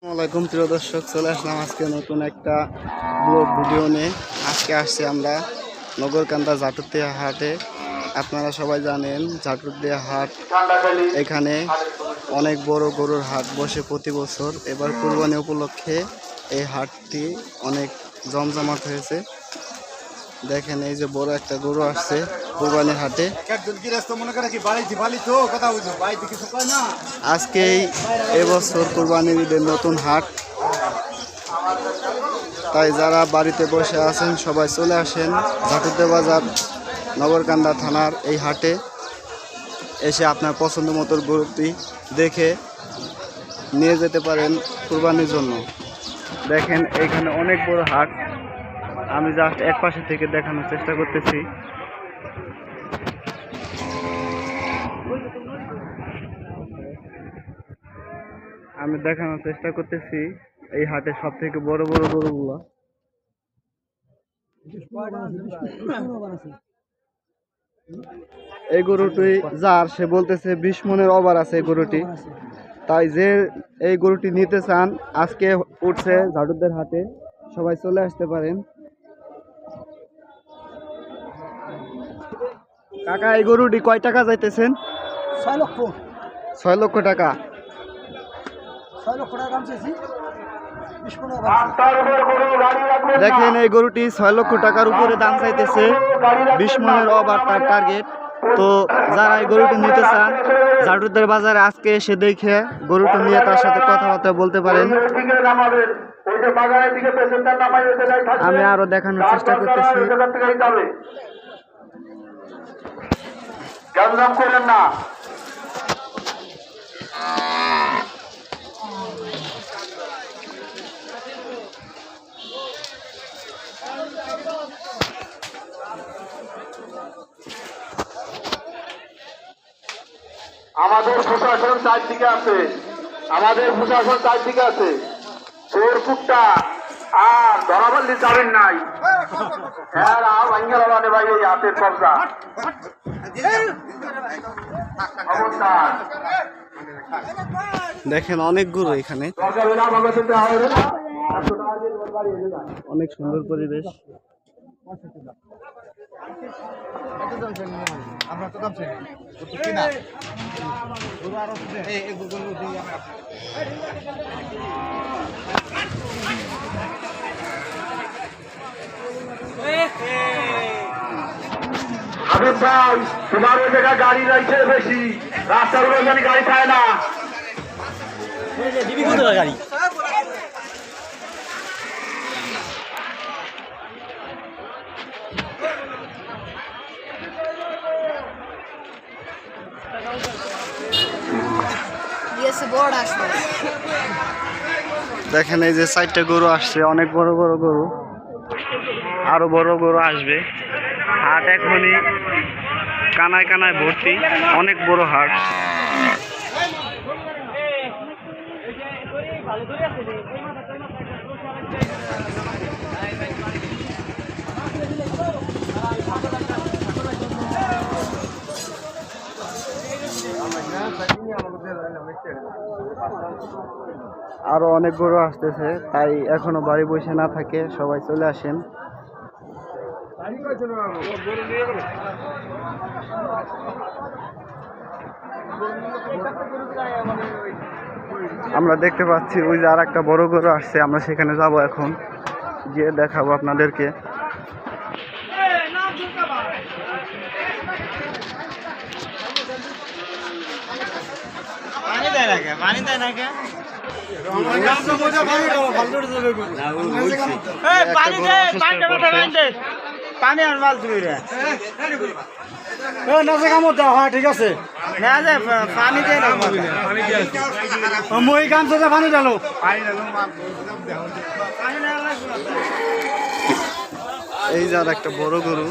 আসসালামাইকুম প্রিয় দর্শক, চলে আসলাম আজকে নতুন একটা ব্লগ ভিডিও নিয়ে। আজকে আসছি আমরা নগরকান্দা জাটুরদিয়া হাটে। আপনারা সবাই জানেন জাটুরদিয়া হাট, এখানে অনেক বড় গরুর হাট বসে প্রতি বছর। এবার কুরবানি উপলক্ষে এই হাটটি অনেক জমজমাট হয়েছে। দেখেন এই যে বড় একটা গরু আসছে কুরবানির হাটে। আজকেই এবছর কুরবানির ঈদের নতুন হাট, তাই যারা বাড়িতে বসে আছেন সবাই চলে আসেন জাটুরদিয়া বাজার নগরকান্দা থানার এই হাটে। এসে আপনার পছন্দ মতো গরুটি দেখে নিয়ে যেতে পারেন কুরবানির জন্য। দেখেন এখানে অনেক বড় হাট, আমি জাস্ট এক পাশে থেকে দেখানোর চেষ্টা করতেছি। আমি দেখানোর চেষ্টা করতেছি এই হাটে সব থেকে বড় বড় গরুগুলো। এই গরুটি যার, সে বলতেছে 20 মনের ওভার আছে এই গরুটি। তাই যে এই গরুটি নিতে চান আজকে উঠছে ঝাটুরদিয়া হাটে, সবাই চলে আসতে পারেন। কাকা এই গরুটি কয় টাকা যাইতেছেন? 6 লক্ষ। 6 লক্ষ টাকা। 6 লক্ষ টাকা দাম চাইছি। দেখেন এই গরুটি 6 লক্ষ টাকার উপরে দাম চাইতেছে, 20 মনের ওভার তার টার্গেট। তো যারা এই গরুটি নিতে চান জাটুরদিয়া বাজারে আজকে এসে দেখে গরুটি নিয়ে তার সাথে কথাবার্তা বলতে পারেন। আমি আরো দেখানোর চেষ্টা করতেছি। আমাদের প্রশাসন চারদিকে আছে, চোর কুট্টা আর ধরাবল্লি যাবেন নাই। ভাই এই হাতের কবজা দেখেন অনেক গরু এখানে, অনেক সুন্দর পরিবেশ। হাবিব ভাই, তোমার ওই জায়গায় গাড়ি রয়েছে বেশি, রাস্তার উপর জানি গাড়ি থাকে না। গাড়ি দেখেন এই যে 4টা গরু আসছে, অনেক বড় বড় গরু, আরো বড় গরু আসবে। হাট এখনই কানায় কানায় ভর্তি, অনেক বড় হাট। আরো অনেক গরু আসতেছে, তাই এখনো বাড়ি বসে না থাকে সবাই চলে আসেন। আমরা দেখতে পাচ্ছি ওই যে আর একটা বড় গরু আসছে, আমরা সেখানে যাব, এখন গিয়ে দেখাবো আপনাদেরকে। পানি আর মাল তুমি রে নাচে কামত দাও। হ্যাঁ ঠিক আছে, পানি দিয়ে মই কাম তো পানি ডালো। এই যে আর একটা বড় গরু।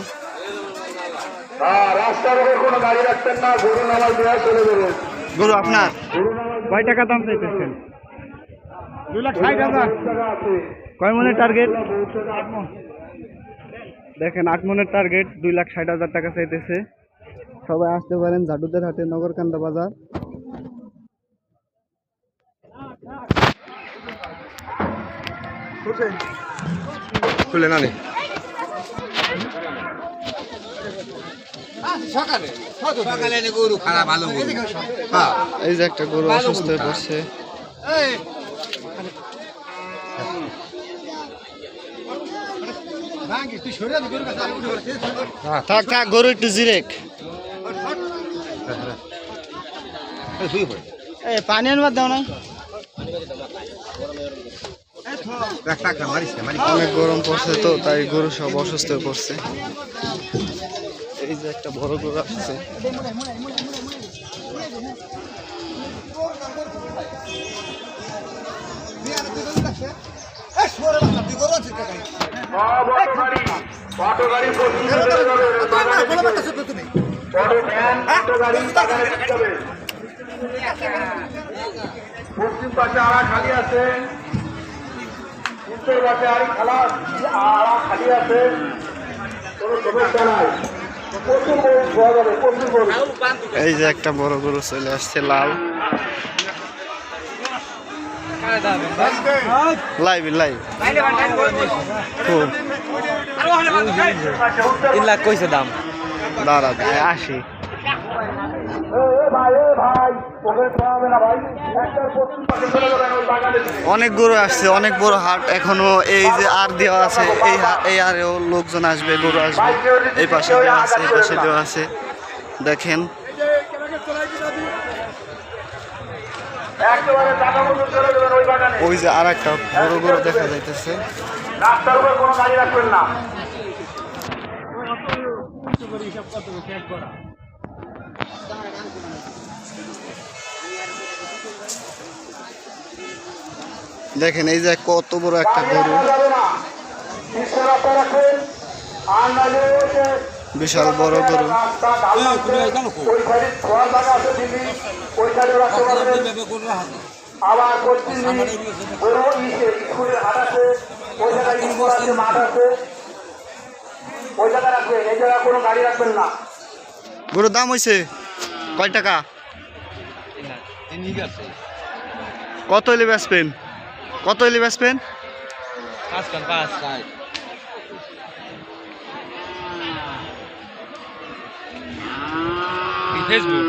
রাস্তার উপর কোনো গাড়ি রাখতেন না, গরু নামাজ দেওয়া চলে যাবেন। গরু আপনার কয় টাকা দাম চাইতেছেন? 2,60,000 কয় মনের টার্গেট? দেখেন 8 মনের টার্গেট, 2,60,000 টাকা চাইতেছে। সবাই আসতে পারেন জাটুরদিয়া হাটে, নগরকান্দা বাজার। খুলে না নে সকালে গরু খারাপ ভালো গরু হ্যাঁ এই যে একটা গরু অসুস্থ হয়ে পড়ছে। থাক থাক গরু একটু জিরেক। এই পানি আনবার দাও নাই অনেক গরম পড়ছে তো তাই গরু সব অসুস্থ হয়ে পড়ছে। এই যে একটা বড় গরু আসছে। অটো গাড়ি পশ্চিম দিকে যাবে, অটো ভ্যান অটো গাড়ি বাগানে ঢুকে যাবে। পশ্চিম পাশে আড়া খালি আছে, উত্তর পাশে আড়া খালি আছে, কোনো সমস্যা নাই। প্রচুর গরু পাওয়া যাবে, প্রচুর গরু। এই যে একটা বড় গরু চলে আসছে লাল। লাইভ লাইভ কইছে দাম দাঁড়া 80। অনেক গরু আসছে, অনেক বড় হাট এখনো। এই যে আর দেওয়া আছে, এই আরেও লোকজন আসবে, গরু আসবে। এই পাশে দেওয়া আছে, এই পাশে দেওয়া আছে, দেখেন। ওই যে আর একটা বড় গরু দেখা যাইতেছে। রাস্তার উপর কোনো গাড়ি রাখবেন না। দেখেন এই যে কত বড় একটা গরু, বিশাল বড় গরু। আবার স্কুলের হাট আছে, ওই জায়গায় স্কুল আছে, মাঠ আছে, ওই জায়গায় রাখবেন। এই জায়গায় কোনো গাড়ি রাখবেন না। গরুর দাম হয়েছে কয় টাকা? কত হইলে বেচবেন? কত হইলে বেচবেন? 5 ফেসবুক